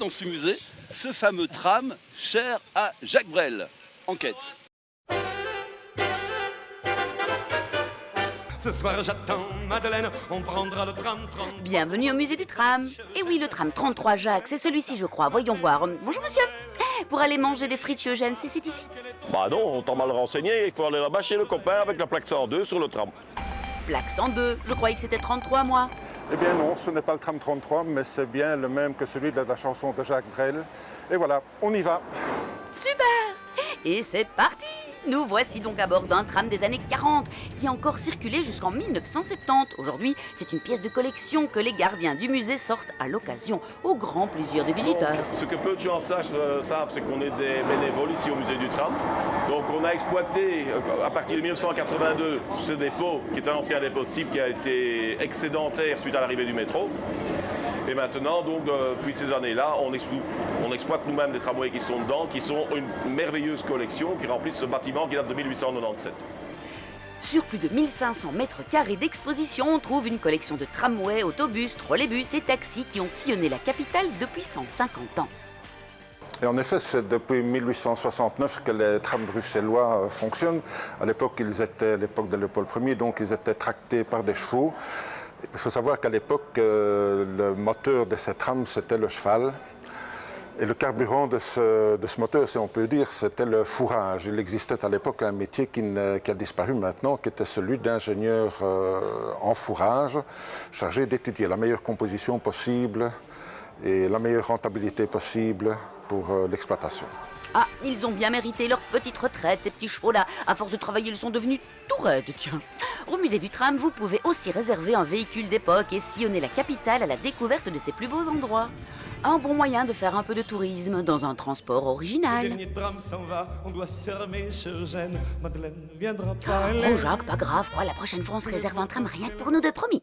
dans ce musée ce fameux tram cher à Jacques Brel. Enquête. Ce soir j'attends Madeleine, on prendra le tram 30. Bienvenue au musée du tram. Et oui, le tram 33 Jacques, c'est celui-ci je crois. Voyons voir. Bonjour monsieur. Pour aller manger des frites chez Eugène, c'est ici? Bah non, on t'a mal renseigné, il faut aller là-bas chez le copain avec la plaque 102 sur le tram. Plaque 102, je croyais que c'était 33 moi. Eh bien non, ce n'est pas le tram 33, mais c'est bien le même que celui de la chanson de Jacques Brel. Et voilà, on y va. Super! Et c'est parti! Nous voici donc à bord d'un tram des années 40 qui a encore circulé jusqu'en 1970. Aujourd'hui, c'est une pièce de collection que les gardiens du musée sortent à l'occasion, au grand plaisir des visiteurs. Ce que peu de gens savent, c'est qu'on est des bénévoles ici au musée du tram. Donc on a exploité à partir de 1982 ce dépôt, qui est un ancien dépôt type qui a été excédentaire suite à l'arrivée du métro. Et maintenant, donc, depuis ces années-là, on exploite nous-mêmes des tramways qui sont dedans, qui sont une merveilleuse collection qui remplissent ce bâtiment qui date de 1897. Sur plus de 1500 mètres carrés d'exposition, on trouve une collection de tramways, autobus, trolleybus et taxis qui ont sillonné la capitale depuis 150 ans. Et en effet, c'est depuis 1869 que les trams bruxellois fonctionnent. À l'époque, l'époque de Léopold Ier, donc ils étaient tractés par des chevaux. Il faut savoir qu'à l'époque, le moteur de ces trams, c'était le cheval. Et le carburant de ce moteur, si on peut dire, c'était le fourrage. Il existait à l'époque un métier qui a disparu maintenant, qui était celui d'ingénieur en fourrage, chargé d'étudier la meilleure composition possible et la meilleure rentabilité possible pour l'exploitation. Ah, ils ont bien mérité leur petite retraite, ces petits chevaux-là. À force de travailler, ils sont devenus tout raides, tiens. Au musée du tram, vous pouvez aussi réserver un véhicule d'époque et sillonner la capitale à la découverte de ses plus beaux endroits. Un bon moyen de faire un peu de tourisme dans un transport Le original. dernier tram s'en va, on doit fermer chez Eugène. Madeleine viendra pas. Oh Jacques, pas grave, quoi. La prochaine fois, on se réserve un tram rien que pour nous deux, promis.